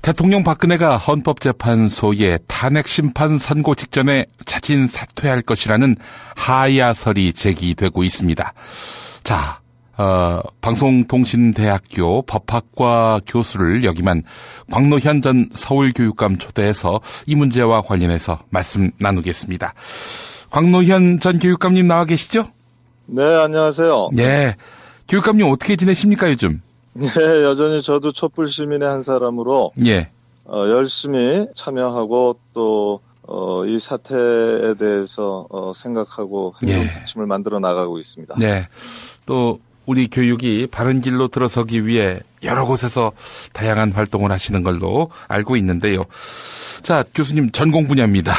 대통령 박근혜가 헌법재판소에 탄핵 심판 선고 직전에 자진 사퇴할 것이라는 하야설이 제기되고 있습니다. 자, 방송통신대학교 법학과 교수를 역임한 광노현 전 서울교육감 초대해서 이 문제와 관련해서 말씀 나누겠습니다. 광노현 전 교육감님 나와 계시죠? 네, 안녕하세요. 네, 교육감님 어떻게 지내십니까 요즘? 네, 여전히 저도 촛불 시민의 한 사람으로 예. 열심히 참여하고 또 이 사태에 대해서 생각하고 행동 지침을 만들어 나가고 있습니다. 네, 또 우리 교육이 바른 길로 들어서기 위해 여러 곳에서 다양한 활동을 하시는 걸로 알고 있는데요. 자, 교수님 전공 분야입니다.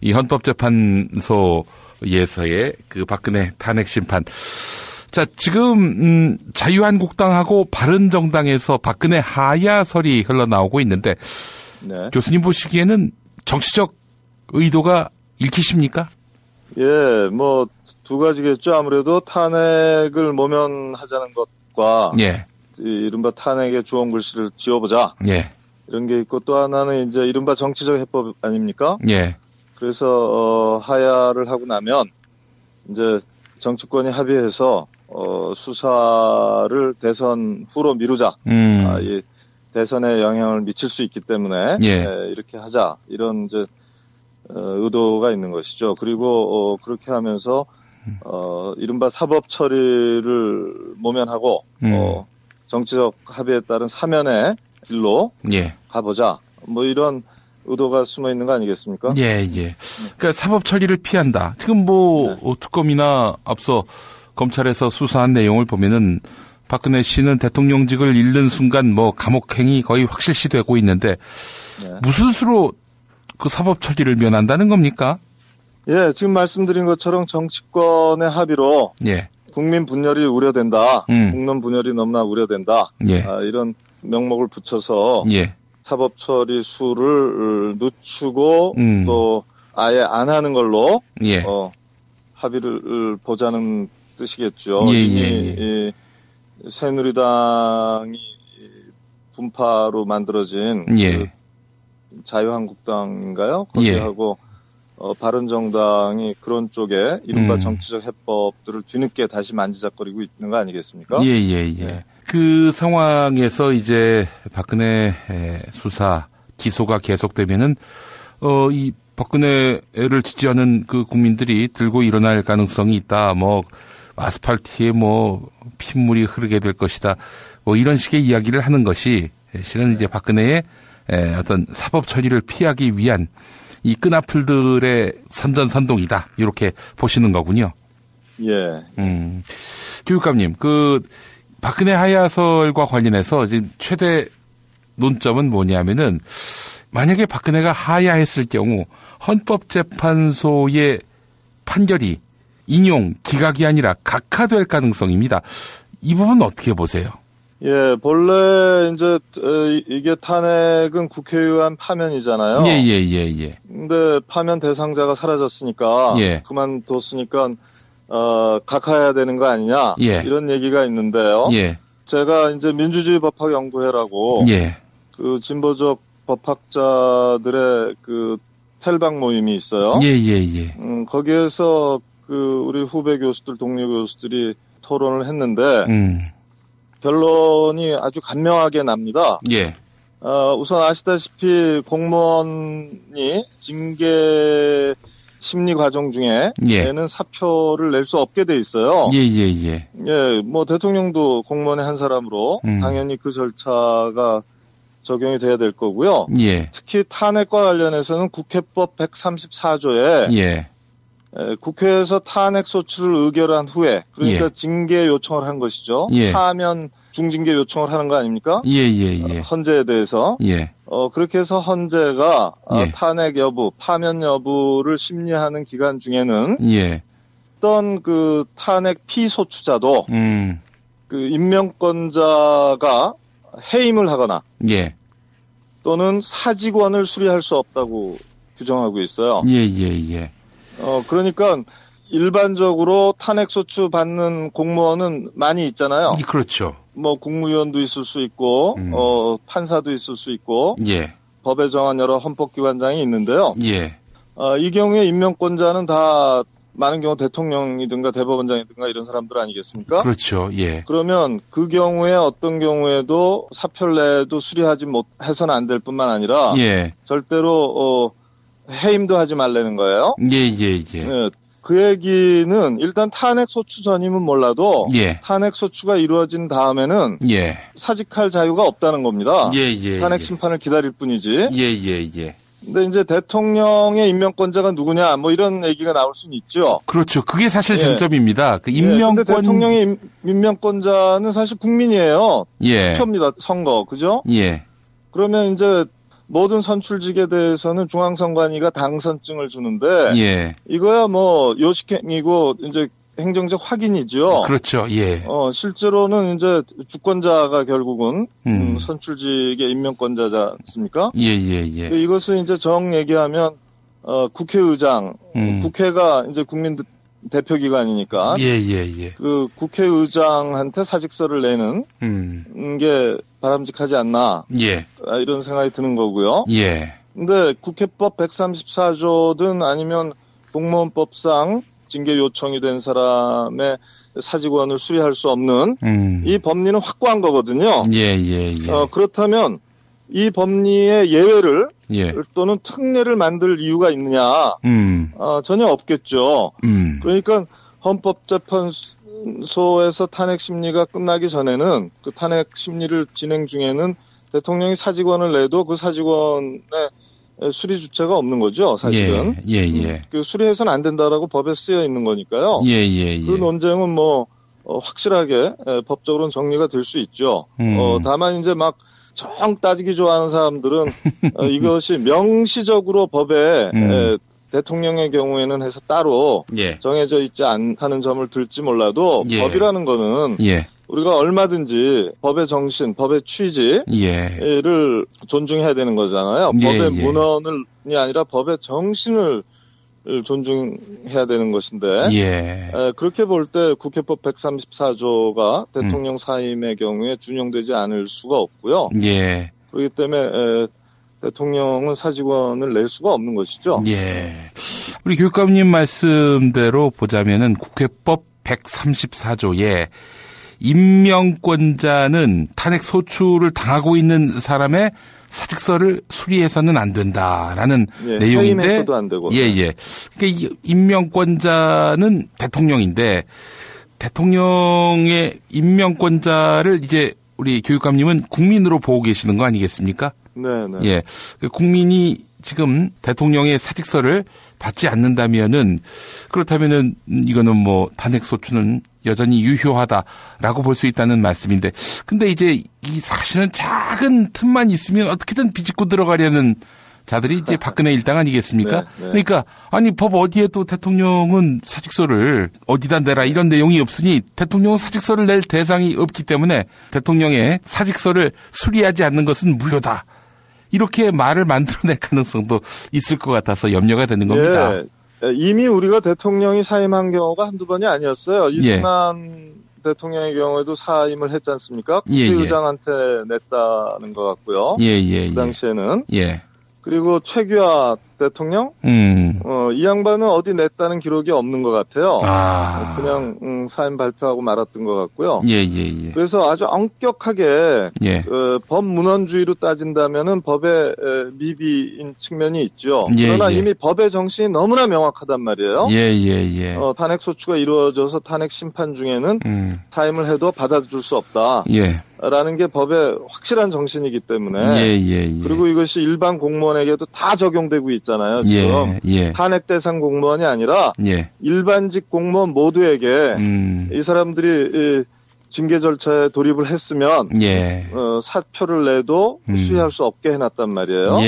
이 헌법재판소에서의 그 박근혜 탄핵 심판. 자, 지금 자유한국당하고 바른정당에서 박근혜 하야설이 흘러나오고 있는데 네. 교수님 보시기에는 정치적 의도가 읽히십니까? 예, 뭐 두 가지겠죠. 아무래도 탄핵을 모면하자는 것과 예. 이른바 탄핵의 주원 글씨를 지어보자. 예. 이런 게 있고 또 하나는 이제 이른바 정치적 해법 아닙니까? 예. 그래서 하야를 하고 나면 이제 정치권이 합의해서 수사를 대선 후로 미루자. 이 대선에 영향을 미칠 수 있기 때문에 예. 이렇게 하자. 이런 이제 의도가 있는 것이죠. 그리고 그렇게 하면서 이른바 사법 처리를 모면하고 정치적 합의에 따른 사면의 길로 예. 가보자. 뭐 이런 의도가 숨어 있는 거 아니겠습니까? 예, 예. 그러니까 사법 처리를 피한다. 지금 뭐 네. 특검이나 앞서 검찰에서 수사한 내용을 보면은 박근혜 씨는 대통령직을 잃는 순간 뭐 감옥행이 거의 확실시되고 있는데 네. 무슨 수로 그 사법 처리를 면한다는 겁니까? 예, 지금 말씀드린 것처럼 정치권의 합의로 예. 국민 분열이 우려된다. 국론 분열이 너무나 우려된다. 예. 이런 명목을 붙여서 예. 사법 처리 수를 늦추고 또 아예 안 하는 걸로 예. 합의를 보자는 뜻이겠죠. 예, 이미 예. 새누리당이 분파로 만들어진 예. 그 자유한국당인가요? 거기하고 바른정당이 그런 쪽에 이른바 정치적 해법들을 뒤늦게 다시 만지작거리고 있는 거 아니겠습니까? 예, 예, 예. 네. 그 상황에서 이제 박근혜 수사 기소가 계속되면은 이 박근혜를 지지하는 그 국민들이 들고 일어날 가능성이 있다. 뭐 아스팔트에 뭐 핏물이 흐르게 될 것이다. 뭐 이런 식의 이야기를 하는 것이 실은 이제 박근혜의 어떤 사법 처리를 피하기 위한 이 끈앞풀들의 선전선동이다. 이렇게 보시는 거군요. 예. 교육감님, 그 박근혜 하야설과 관련해서 지금 최대 논점은 뭐냐면은 만약에 박근혜가 하야했을 경우 헌법재판소의 판결이 인용, 기각이 아니라 각하될 가능성입니다. 이 부분은 어떻게 보세요? 예, 본래 이제 이게 탄핵은 국회의원 파면이잖아요. 예. 근데 파면 대상자가 사라졌으니까 예. 그만뒀으니까 각하해야 되는 거 아니냐? 예. 이런 얘기가 있는데요. 예. 제가 이제 민주주의 법학 연구회라고 예. 그 진보적 법학자들의 그 텔방 모임이 있어요. 예. 거기에서 그 우리 후배 교수들, 동료 교수들이 토론을 했는데 결론이 아주 간명하게 납니다. 예. 우선 아시다시피 공무원이 징계 심리 과정 중에는 예. 사표를 낼 수 없게 돼 있어요. 예. 예, 뭐 대통령도 공무원의 한 사람으로 당연히 그 절차가 적용이 돼야 될 거고요. 예. 특히 탄핵과 관련해서는 국회법 134조에 예. 국회에서 탄핵 소추를 의결한 후에 그러니까 예. 징계 요청을 한 것이죠. 예. 파면 중징계 요청을 하는 거 아닙니까? 예. 헌재에 대해서. 예. 그렇게 해서 헌재가 예. 탄핵 여부, 파면 여부를 심리하는 기간 중에는 예. 어떤 그 탄핵 피소추자도 그 임명권자가 해임을 하거나 예. 또는 사직원을 수리할 수 없다고 규정하고 있어요. 예. 그러니까 일반적으로 탄핵소추 받는 공무원은 많이 있잖아요. 그렇죠. 뭐 국무위원도 있을 수 있고, 판사도 있을 수 있고, 예. 법에 정한 여러 헌법기관장이 있는데요. 예. 이 경우에 임명권자는 다 많은 경우 대통령이든가 대법원장이든가 이런 사람들 아니겠습니까? 그렇죠. 예. 그러면 그 경우에 어떤 경우에도 사표를 내도 수리하지 못해서는 안 될 뿐만 아니라 예. 절대로 해임도 하지 말라는 거예요. 예. 네, 그 얘기는 일단 탄핵 소추 전임은 몰라도 예. 탄핵 소추가 이루어진 다음에는 예. 사직할 자유가 없다는 겁니다. 예. 탄핵 심판을 기다릴 뿐이지. 예. 근데 이제 대통령의 임명권자가 누구냐, 뭐 이런 얘기가 나올 수는 있죠. 그렇죠. 그게 사실 예. 쟁점입니다. 그 임명권. 근데 대통령의 임명권자는 사실 국민이에요. 예. 투표입니다. 선거. 그죠? 예. 그러면 이제 모든 선출직에 대해서는 중앙선관위가 당선증을 주는데. 예. 이거야 뭐 요식행위고 이제 행정적 확인이죠. 그렇죠. 예. 실제로는 이제 주권자가 결국은 선출직의 임명권자지 않습니까? 예. 이것을 이제 정 얘기하면 국회의장, 국회가 이제 국민 대표기관이니까. 예. 그 국회의장한테 사직서를 내는 게 바람직하지 않나. 예. 이런 생각이 드는 거고요. 예. 근데 국회법 134조든 아니면 공무원법상 징계 요청이 된 사람의 사직원을 수리할 수 없는 이 법리는 확고한 거거든요. 예. 그렇다면 이 법리의 예외를 예. 또는 특례를 만들 이유가 있느냐? 전혀 없겠죠. 그러니까 헌법재판소에서 탄핵 심리가 끝나기 전에는 그 탄핵 심리를 진행 중에는 대통령이 사직원을 내도 그 사직원의 수리 주체가 없는 거죠, 사실은. 예. 그 수리해서는 안 된다라고 법에 쓰여 있는 거니까요. 예. 그 논쟁은 뭐 확실하게 법적으로는 정리가 될 수 있죠. 다만 이제 막 정 따지기 좋아하는 사람들은 이것이 명시적으로 법에 대통령의 경우에는 해서 따로 예. 정해져 있지 않다는 점을 들지 몰라도 예. 법이라는 거는 예. 우리가 얼마든지 법의 정신, 법의 취지를 예. 존중해야 되는 거잖아요. 예. 법의 문헌이 아니라 법의 정신을 존중해야 되는 것인데 예. 그렇게 볼 때 국회법 134조가 대통령 사임의 경우에 준용되지 않을 수가 없고요. 예. 그렇기 때문에 대통령은 사직원을 낼 수가 없는 것이죠. 예. 우리 교육감님 말씀대로 보자면은 국회법 134조에 임명권자는 탄핵 소추를 당하고 있는 사람의 사직서를 수리해서는 안 된다라는 내용인데, 해임해서도 안 되고. 예. 그러니까 임명권자는 대통령인데 대통령의 임명권자를 이제 우리 교육감님은 국민으로 보고 계시는 거 아니겠습니까? 네. 예, 국민이 지금 대통령의 사직서를 받지 않는다면은 그렇다면은 이거는 뭐 탄핵 소추는 여전히 유효하다라고 볼 수 있다는 말씀인데, 근데 이제 이 사실은 작은 틈만 있으면 어떻게든 비집고 들어가려는 자들이 이제 박근혜 일당 아니겠습니까? 네. 그러니까 아니 법 어디에도 대통령은 사직서를 어디다 내라 이런 내용이 없으니 대통령은 사직서를 낼 대상이 없기 때문에 대통령의 사직서를 수리하지 않는 것은 무효다. 이렇게 말을 만들어낼 가능성도 있을 것 같아서 염려가 되는 겁니다. 이미 우리가 대통령이 사임한 경우가 한두 번이 아니었어요. 이승만 대통령의 경우에도 사임을 했지 않습니까? 국회의장한테 냈다는 것 같고요. 그 당시에는. 예. 그리고 최규하 대통령? 이 양반은 어디 냈다는 기록이 없는 것 같아요. 그냥 사임 발표하고 말았던 것 같고요. 예. 그래서 아주 엄격하게 법문헌주의로 따진다면은 법의 미비인 측면이 있죠. 그러나 이미 법의 정신이 너무나 명확하단 말이에요. 예. 탄핵 소추가 이루어져서 탄핵 심판 중에는 사임을 해도 받아줄 수 없다. 라는 게 법의 확실한 정신이기 때문에 그리고 이것이 일반 공무원에게도 다 적용되고 있잖아요. 지금 탄핵 대상 공무원이 아니라 일반직 공무원 모두에게 이 사람들이 징계 절차에 돌입을 했으면 사표를 내도 수리할 수 없게 해놨단 말이에요.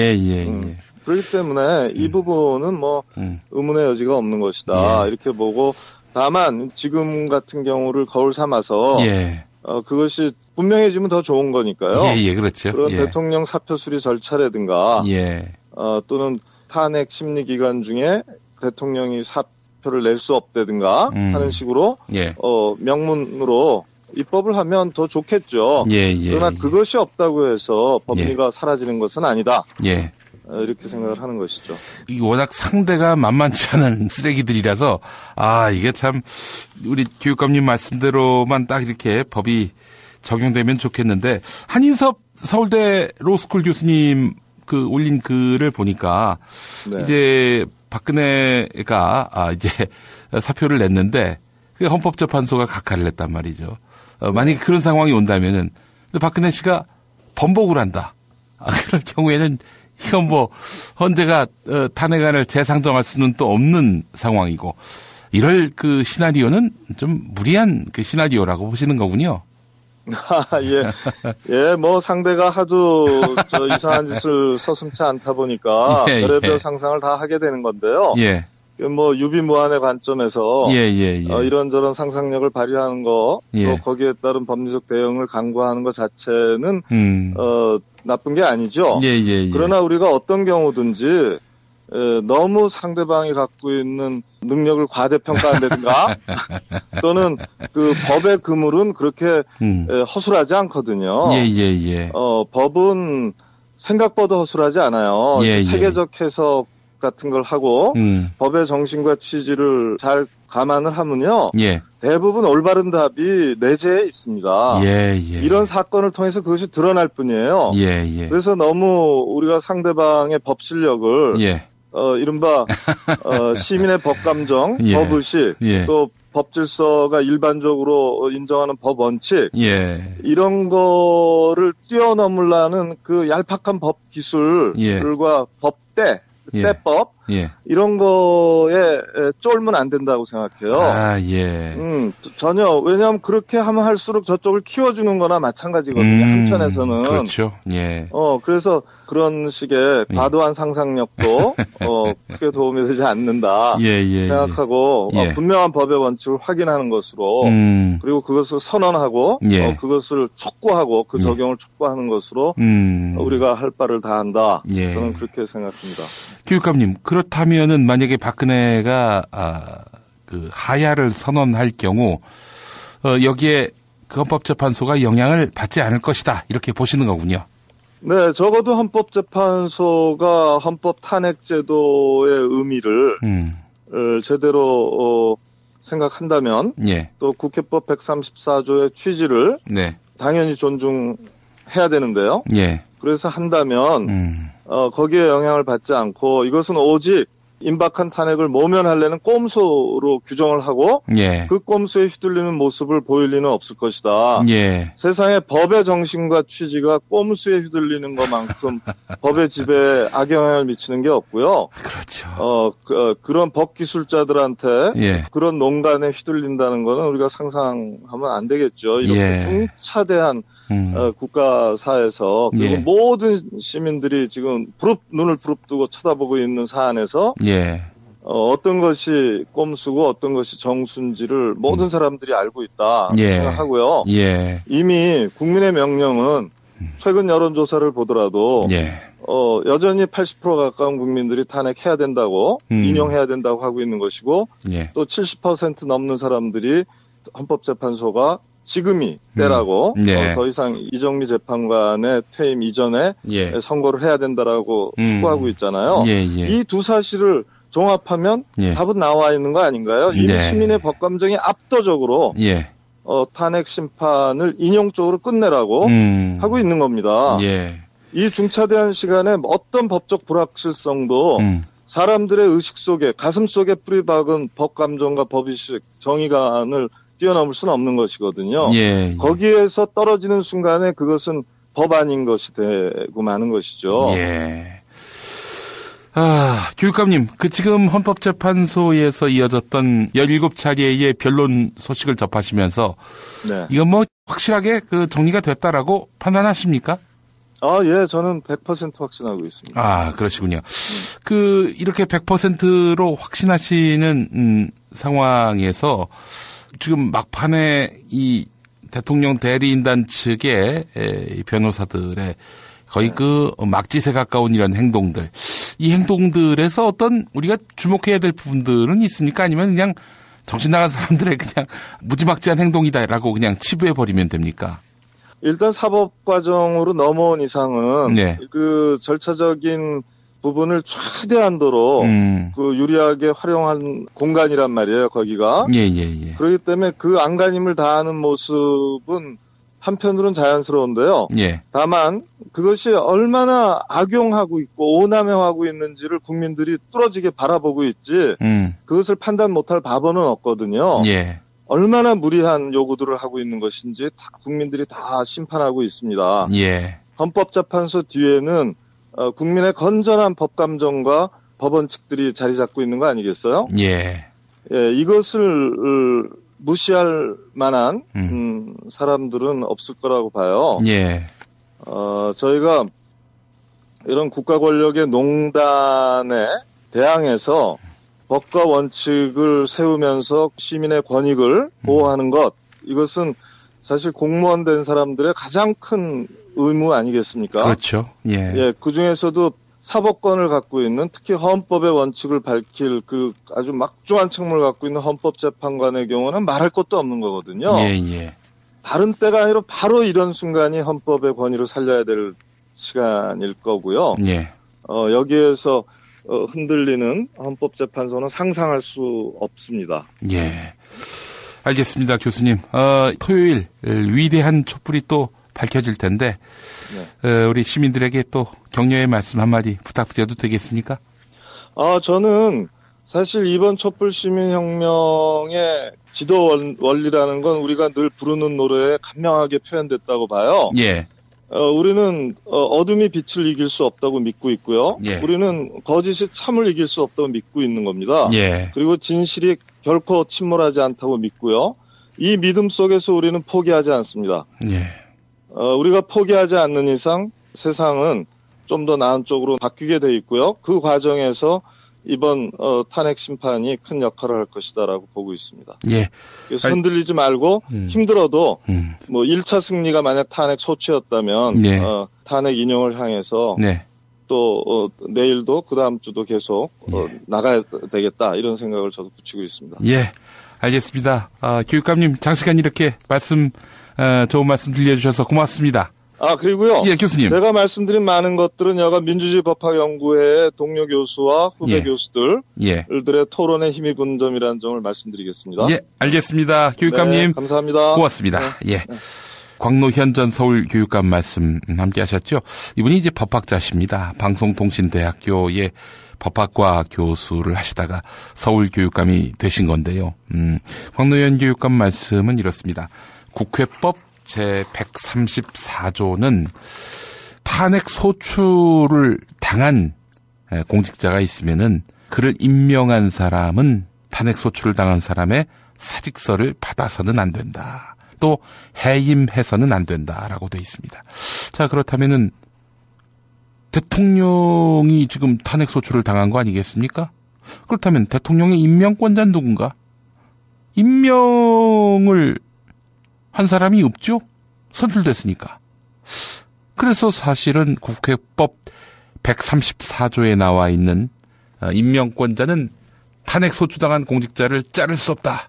그렇기 때문에 이 부분은 뭐 의문의 여지가 없는 것이다 이렇게 보고, 다만 지금 같은 경우를 거울 삼아서 그것이 분명해지면 더 좋은 거니까요. 그렇죠. 그런 대통령 사표 수리 절차라든가 또는 탄핵 심리 기간 중에 대통령이 사표를 낼 수 없다든가 하는 식으로 예. 명문으로 입법을 하면 더 좋겠죠. 예. 그러나 그것이 없다고 해서 법리가 사라지는 것은 아니다. 예. 이렇게 생각을 하는 것이죠. 이 워낙 상대가 만만치 않은 쓰레기들이라서 이게 참 우리 교육감님 말씀대로만 딱 이렇게 법이 적용되면 좋겠는데, 한인섭 서울대 로스쿨 교수님 그 올린 글을 보니까 네. 이제 박근혜가 이제 사표를 냈는데 헌법재판소가 각하를 냈단 말이죠. 만약에 그런 상황이 온다면은 박근혜 씨가 번복을 한다. 그럴 경우에는 이건 헌재가 탄핵안을 재상정할 수는 또 없는 상황이고, 이럴 그 시나리오는 좀 무리한 그 시나리오라고 보시는 거군요. 예, 상대가 하도 이상한 짓을 서슴지 않다 보니까 별의별 상상을 다 하게 되는 건데요. 예. 유비무환의 관점에서 이런저런 상상력을 발휘하는 거, 또 거기에 따른 법리적 대응을 강구하는 것 자체는 나쁜 게 아니죠. 그러나 우리가 어떤 경우든지 너무 상대방이 갖고 있는 능력을 과대평가한다든가 또는 그 법의 그물은 그렇게 허술하지 않거든요. 법은 생각보다 허술하지 않아요. 체계적 해석 같은 걸 하고 법의 정신과 취지를 잘 감안을 하면요. 대부분 올바른 답이 내재해 있습니다. 이런 사건을 통해서 그것이 드러날 뿐이에요. 그래서 너무 우리가 상대방의 법 실력을 이른바 시민의 법감정, 법의식, 또 법질서가 일반적으로 인정하는 법 원칙 이런 거를 뛰어넘으려는 그 얄팍한 법 기술과 법대 때법 이런 거에 쫄면 안 된다고 생각해요. 전혀. 왜냐하면 그렇게 하면 할수록 저쪽을 키워주는 거나 마찬가지거든요. 한편에서는. 그렇죠. 그래서 그런 식의 과도한 상상력도 크게 도움이 되지 않는다 생각하고 분명한 법의 원칙을 확인하는 것으로 그리고 그것을 선언하고 그것을 촉구하고 그 적용을 촉구하는 것으로 우리가 할 바를 다한다. 저는 그렇게 생각합니다. 교육감님, 그렇다면은 만약에 박근혜가 그 하야를 선언할 경우 여기에 그 헌법재판소가 영향을 받지 않을 것이다, 이렇게 보시는 거군요. 네, 적어도 헌법재판소가 헌법 탄핵제도의 의미를 제대로 생각한다면 또 국회법 134조의 취지를 당연히 존중해야 되는데요. 그래서 한다면 거기에 영향을 받지 않고 이것은 오직 임박한 탄핵을 모면하려는 꼼수로 규정을 하고 그 꼼수에 휘둘리는 모습을 보일 리는 없을 것이다. 세상에 법의 정신과 취지가 꼼수에 휘둘리는 것만큼 법의 지배에 악영향을 미치는 게 없고요. 그렇죠. 그런 법 기술자들한테 그런 농간에 휘둘린다는 거는 우리가 상상하면 안 되겠죠. 이렇게 중차대한 국가사에서 그리고 모든 시민들이 지금 눈을 부릅뜨고 쳐다보고 있는 사안에서 어떤 것이 꼼수고 어떤 것이 정수인지를 모든 사람들이 알고 있다 생각하고요. 이미 국민의 명령은 최근 여론조사를 보더라도 여전히 80% 가까운 국민들이 탄핵해야 된다고 인용해야 된다고 하고 있는 것이고 또 70% 넘는 사람들이 헌법재판소가 지금이 때라고 더 이상 이정미 재판관의 퇴임 이전에 선고를 해야 된다라고 추구하고 있잖아요. 이 두 사실을 종합하면 답은 나와 있는 거 아닌가요? 이미 시민의 법감정이 압도적으로 탄핵 심판을 인용적으로 끝내라고 하고 있는 겁니다. 이 중차대한 시간에 어떤 법적 불확실성도 사람들의 의식 속에, 가슴 속에 뿌리박은 법감정과 법의식, 정의관을 뛰어넘을 수는 없는 것이거든요. 거기에서 떨어지는 순간에 그것은 법 아닌 것이 되고 마는 것이죠. 교육감님, 지금 헌법재판소에서 이어졌던 17차례의 변론 소식을 접하시면서 이건 확실하게 정리가 됐다라고 판단하십니까? 저는 100% 확신하고 있습니다. 그러시군요. 이렇게 100%로 확신하시는 상황에서 지금 막판에 이 대통령 대리인단 측의 변호사들의 거의 막짓에 가까운 이런 행동들, 이 행동들에서 어떤 우리가 주목해야 될 부분들은 있습니까? 아니면 그냥 정신 나간 사람들의 그냥 무지막지한 행동이다라고 그냥 치부해버리면 됩니까? 일단 사법 과정으로 넘어온 이상은 네. 그 절차적인 부분을 최대한도로 그 유리하게 활용한 공간이란 말이에요, 거기가. 예. 그렇기 때문에 그 안간힘을 다하는 모습은 한편으로는 자연스러운데요. 예. 다만 그것이 얼마나 악용하고 있고 오남용하고 있는지를 국민들이 뚫어지게 바라보고 있지 그것을 판단 못할 바보는 없거든요. 예. 얼마나 무리한 요구들을 하고 있는 것인지 다 국민들이 다 심판하고 있습니다. 예. 헌법재판소 뒤에는 국민의 건전한 법감정과 법원 측들이 자리 잡고 있는 거 아니겠어요? 예. 예, 이것을 무시할 만한 사람들은 없을 거라고 봐요. 예. 저희가 이런 국가 권력의 농단에 대항해서 법과 원칙을 세우면서 시민의 권익을 보호하는 것, 이것은 사실 공무원 된 사람들의 가장 큰 의무 아니겠습니까? 그렇죠. 예. 예, 그 중에서도 사법권을 갖고 있는, 특히 헌법의 원칙을 밝힐 그 아주 막중한 책무를 갖고 있는 헌법재판관의 경우는 말할 것도 없는 거거든요. 예. 다른 때가 아니라 바로 이런 순간이 헌법의 권위를 살려야 될 시간일 거고요. 예. 여기에서 흔들리는 헌법재판소는 상상할 수 없습니다. 예. 알겠습니다, 교수님. 토요일 위대한 촛불이 또 밝혀질 텐데 네. 우리 시민들에게 또 격려의 말씀 한마디 부탁드려도 되겠습니까? 저는 사실 이번 촛불 시민혁명의 지도 원리라는 건 우리가 늘 부르는 노래에 간명하게 표현됐다고 봐요. 예. 우리는 어둠이 빛을 이길 수 없다고 믿고 있고요. 예. 우리는 거짓이 참을 이길 수 없다고 믿고 있는 겁니다. 예. 그리고 진실이 결코 침몰하지 않다고 믿고요. 이 믿음 속에서 우리는 포기하지 않습니다. 예. 우리가 포기하지 않는 이상 세상은 좀 더 나은 쪽으로 바뀌게 돼 있고요. 그 과정에서 이번 탄핵 심판이 큰 역할을 할 것이다라고 보고 있습니다. 예. 그래서 흔들리지 말고 힘들어도 뭐 1차 승리가 만약 탄핵 소추였다면 네. 탄핵 인용을 향해서 네. 또 내일도 그 다음 주도 계속 나가야 되겠다 이런 생각을 저도 붙이고 있습니다. 예. 알겠습니다. 교육감님 장시간 이렇게 좋은 말씀 들려주셔서 고맙습니다. 그리고요. 예, 교수님. 제가 말씀드린 많은 것들은 여가 민주주의 법학연구회의 동료 교수와 후배 교수들의 토론에 힘입은 점이라는 점을 말씀드리겠습니다. 예, 알겠습니다. 교육감님. 네, 감사합니다. 고맙습니다. 네. 예. 광노현 전 서울교육감 말씀 함께 하셨죠. 이분이 이제 법학자십니다. 방송통신대학교의 법학과 교수를 하시다가 서울교육감이 되신 건데요. 광노현 교육감 말씀은 이렇습니다. 국회법 제134조는 탄핵 소추를 당한 공직자가 있으면은 그를 임명한 사람은 탄핵 소추를 당한 사람의 사직서를 받아서는 안 된다. 또 해임해서는 안 된다라고 되어 있습니다. 자, 그렇다면은 대통령이 지금 탄핵 소추를 당한 거 아니겠습니까? 그렇다면 대통령의 임명권자는 누군가? 임명을 한 사람이 없죠? 선출됐으니까. 그래서 사실은 국회법 134조에 나와 있는 임명권자는 탄핵 소추당한 공직자를 자를 수 없다.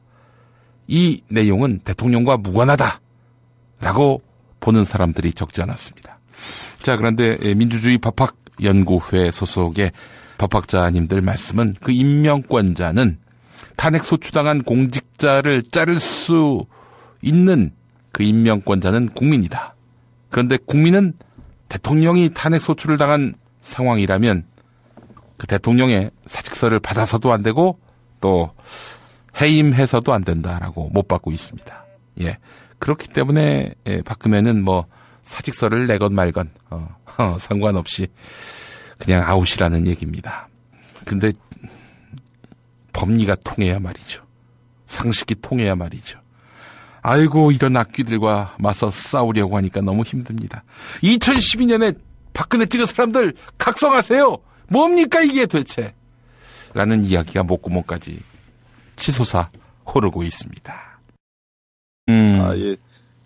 이 내용은 대통령과 무관하다라고 보는 사람들이 적지 않았습니다. 자, 그런데 민주주의 법학연구회 소속의 법학자님들 말씀은 그 임명권자는 탄핵 소추당한 공직자를 자를 수 있는 그 임명권자는 국민이다. 그런데 국민은 대통령이 탄핵 소추를 당한 상황이라면 그 대통령의 사직서를 받아서도 안 되고 또 해임해서도 안 된다라고 못 받고 있습니다. 예. 그렇기 때문에 박근혜는 뭐 사직서를 내건 말건 상관없이 그냥 아웃이라는 얘기입니다. 근데 법리가 통해야 말이죠. 상식이 통해야 말이죠. 아이고, 이런 악귀들과 맞서 싸우려고 하니까 너무 힘듭니다. 2012년에 박근혜 찍은 사람들 각성하세요. 뭡니까 이게 도대체? 라는 이야기가 목구멍까지 치솟아 오르고 있습니다. 이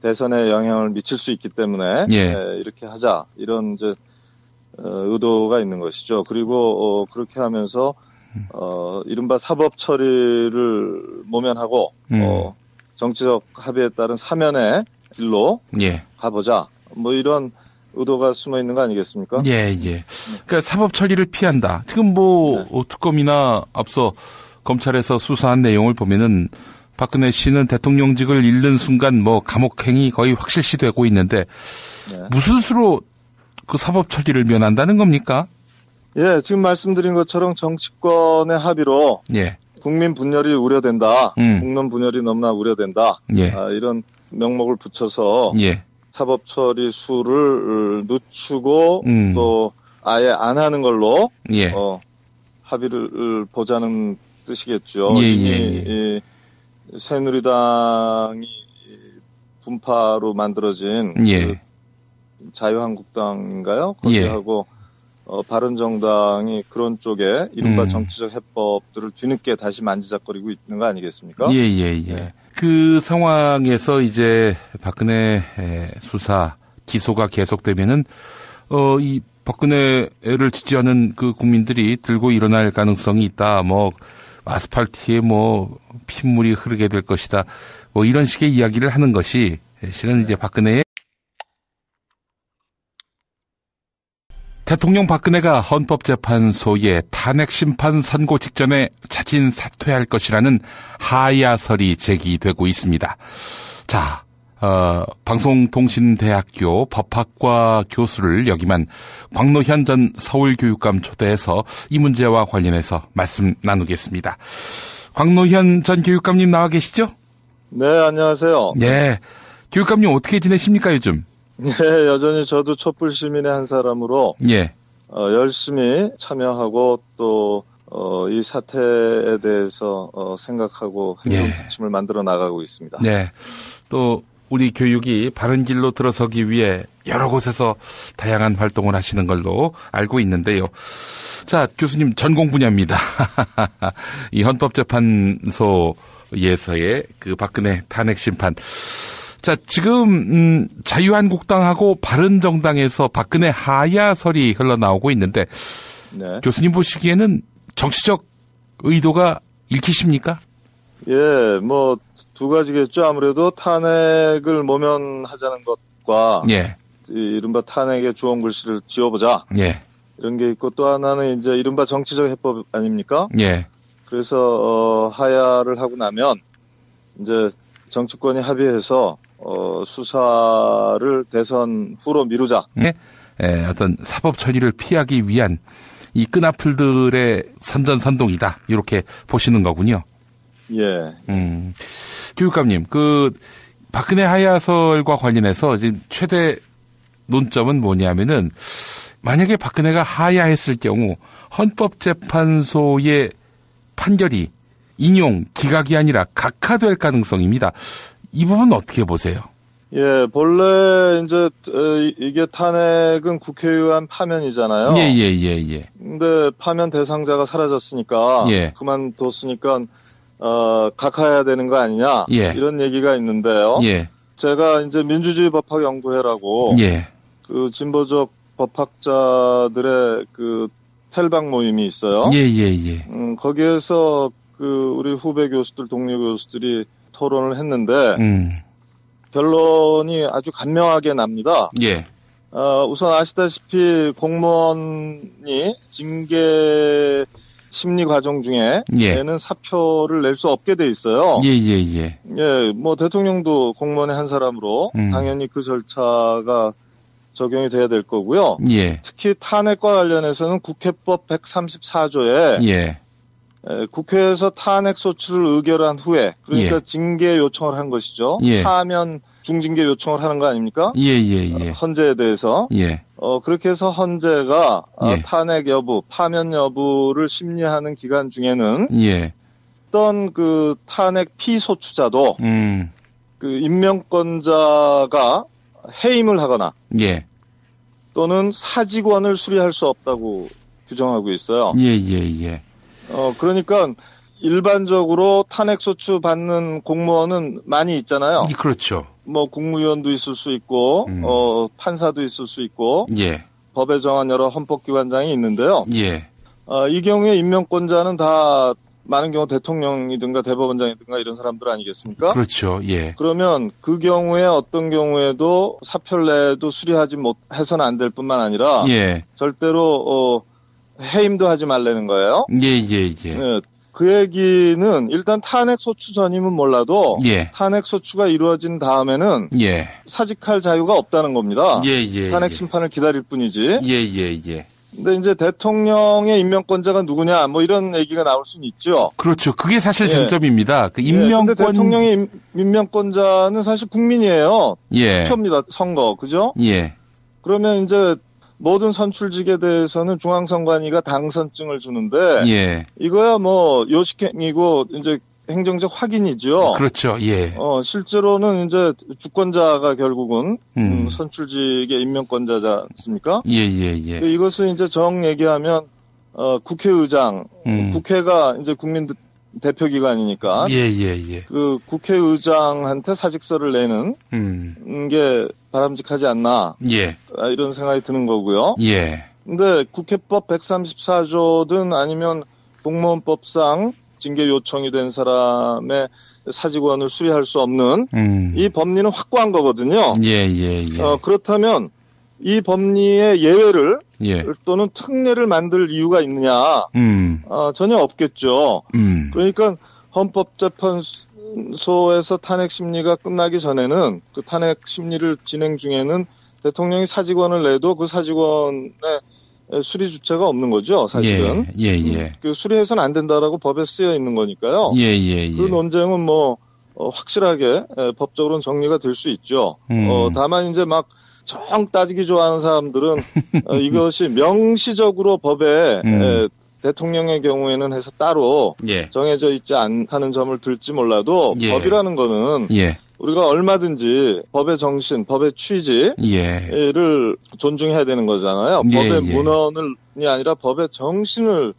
대선에 영향을 미칠 수 있기 때문에 이렇게 하자. 이런 이제 의도가 있는 것이죠. 그리고 그렇게 하면서 이른바 사법 처리를 모면하고 정치적 합의에 따른 사면의 길로 예. 가보자. 뭐 이런 의도가 숨어 있는 거 아니겠습니까? 예, 예. 그러니까 사법 처리를 피한다. 지금 뭐 네. 특검이나 앞서 검찰에서 수사한 내용을 보면은 박근혜 씨는 대통령직을 잃는 순간 뭐 감옥행이 거의 확실시되고 있는데 네. 무슨 수로 그 사법 처리를 면한다는 겁니까? 예, 지금 말씀드린 것처럼 정치권의 합의로 예. 국민 분열이 우려된다. 국론 분열이 너무나 우려된다. 예. 이런 명목을 붙여서 예. 사법 처리 수를 늦추고 또 아예 안 하는 걸로 예. 합의를 보자는 뜻이겠죠. 이미 새누리당이 분파로 만들어진 예. 그 자유한국당인가요? 거기하고 예. 바른정당이 그런 쪽에 이른바 정치적 해법들을 뒤늦게 다시 만지작거리고 있는 거 아니겠습니까? 예, 예, 예. 네. 그 상황에서 이제 박근혜 수사 기소가 계속되면은 이 박근혜를 지지하는 그 국민들이 들고 일어날 가능성이 있다. 뭐 아스팔트에 뭐 핏물이 흐르게 될 것이다. 뭐 이런 식의 이야기를 하는 것이 실은 이제 박근혜의 대통령 박근혜가 헌법재판소에 탄핵심판 선고 직전에 자진 사퇴할 것이라는 하야설이 제기되고 있습니다. 자, 방송통신대학교 법학과 교수를 역임한 광노현 전 서울교육감 초대해서 이 문제와 관련해서 말씀 나누겠습니다. 광노현 전 교육감님 나와 계시죠? 네, 안녕하세요. 네, 교육감님 어떻게 지내십니까 요즘? 네, 여전히 저도 촛불 시민의 한 사람으로 예. 열심히 참여하고 또 이 사태에 대해서 생각하고 행동 지침을 만들어 나가고 있습니다. 네, 또 우리 교육이 바른 길로 들어서기 위해 여러 곳에서 다양한 활동을 하시는 걸로 알고 있는데요. 자, 교수님 전공 분야입니다. 이 헌법재판소에서의 그 박근혜 탄핵 심판. 자, 지금 자유한국당하고 바른정당에서 박근혜 하야설이 흘러나오고 있는데 네. 교수님 보시기에는 정치적 의도가 읽히십니까? 예, 뭐 두 가지겠죠. 아무래도 탄핵을 모면하자는 것과 예. 이른바 탄핵의 주원 글씨를 지어보자. 예. 이런 게 있고 또 하나는 이제 이른바 정치적 해법 아닙니까? 예. 그래서 하야를 하고 나면 이제 정치권이 합의해서 수사를 대선 후로 미루자. 예. 어떤 사법 처리를 피하기 위한 이 끈앞풀들의 선전선동이다. 이렇게 보시는 거군요. 예. 교육감님, 그 박근혜 하야설과 관련해서 지금 최대 논점은 뭐냐면은 만약에 박근혜가 하야했을 경우 헌법재판소의 판결이 인용 기각이 아니라 각하될 가능성입니다. 이 부분 어떻게 보세요? 예, 본래 이제 이게 탄핵은 국회의원 파면이잖아요. 예. 근데 파면 대상자가 사라졌으니까 예. 그만뒀으니까 각하해야 되는 거 아니냐 예. 이런 얘기가 있는데요. 예. 제가 이제 민주주의 법학 연구회라고 예. 그 진보적 법학자들의 그 텔방 모임이 있어요. 예. 거기에서 그 우리 후배 교수들, 동료 교수들이 토론을 했는데 결론이 아주 간명하게 납니다. 예. 우선 아시다시피 공무원이 징계 심리 과정 중에는 예. 사표를 낼 수 없게 돼 있어요. 예. 예, 뭐 대통령도 공무원의 한 사람으로 당연히 그 절차가 적용이 돼야 될 거고요. 예. 특히 탄핵과 관련해서는 국회법 134조에 예. 국회에서 탄핵 소추를 의결한 후에 그러니까 예. 징계 요청을 한 것이죠. 예. 파면 중징계 요청을 하는 거 아닙니까? 예. 헌재에 대해서. 예. 그렇게 해서 헌재가 예. 탄핵 여부, 파면 여부를 심리하는 기간 중에는 예. 어떤 그 탄핵 피소추자도 그 임명권자가 해임을 하거나 예. 또는 사직원을 수리할 수 없다고 규정하고 있어요. 예. 그러니까 일반적으로 탄핵소추 받는 공무원은 많이 있잖아요. 그렇죠. 뭐 국무위원도 있을 수 있고, 판사도 있을 수 있고, 예. 법에 정한 여러 헌법기관장이 있는데요. 예. 이 경우에 임명권자는 다 많은 경우 대통령이든가 대법원장이든가 이런 사람들 아니겠습니까? 그렇죠. 예. 그러면 그 경우에 어떤 경우에도 사표를 내도 수리하지 못해서는 안 될 뿐만 아니라 예. 절대로 해임도 하지 말라는 거예요. 예. 네, 그 얘기는 일단 탄핵 소추 전임은 몰라도 예. 탄핵 소추가 이루어진 다음에는 예. 사직할 자유가 없다는 겁니다. 예. 탄핵 심판을 기다릴 뿐이지. 예. 근데 이제 대통령의 임명권자가 누구냐, 뭐 이런 얘기가 나올 수는 있죠. 그렇죠. 그게 사실 쟁점입니다. 그 임명권. 근데 대통령의 임명권자는 사실 국민이에요. 예. 투표입니다. 선거, 그죠? 예. 그러면 이제 모든 선출직에 대해서는 중앙선관위가 당선증을 주는데, 예. 이거야 뭐 요식행위고 이제 행정적 확인이죠. 그렇죠. 예. 실제로는 이제 주권자가 결국은 선출직의 임명권자지 않습니까? 예. 이것을 이제 정 얘기하면 국회의장, 국회가 이제 국민 대표 기관이니까. 예. 그 국회의장한테 사직서를 내는 게 바람직하지 않나. 예. 이런 생각이 드는 거고요. 예. 근데 국회법 134조든 아니면 공무원법상 징계 요청이 된 사람의 사직원을 수리할 수 없는 이 법리는 확고한 거거든요. 예. 그렇다면 이 법리의 예외를 예. 또는 특례를 만들 이유가 있느냐? 전혀 없겠죠. 그러니까 헌법재판소에서 탄핵 심리가 끝나기 전에는 그 탄핵 심리를 진행 중에는 대통령이 사직원을 내도 그 사직원의 수리 주체가 없는 거죠, 사실은. 예. 그 수리해서는 안 된다라고 법에 쓰여 있는 거니까요. 예. 그 논쟁은 뭐 확실하게 법적으로는 정리가 될 수 있죠. 다만 이제 막 정 따지기 좋아하는 사람들은 이것이 명시적으로 법에 대통령의 경우에는 해서 따로 예. 정해져 있지 않다는 점을 들지 몰라도 예. 법이라는 거는 예. 우리가 얼마든지 법의 정신, 법의 취지를 예. 존중해야 되는 거잖아요. 예. 법의 문헌이 아니라 법의 정신을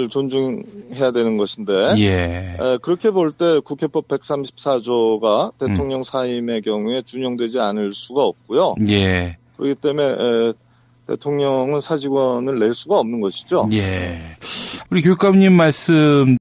존중해야 되는 것인데 예. 그렇게 볼 때 국회법 134조가 대통령 사임의 경우에 준용되지 않을 수가 없고요. 예. 그렇기 때문에 대통령은 사직원을 낼 수가 없는 것이죠. 예. 우리 교육감님 말씀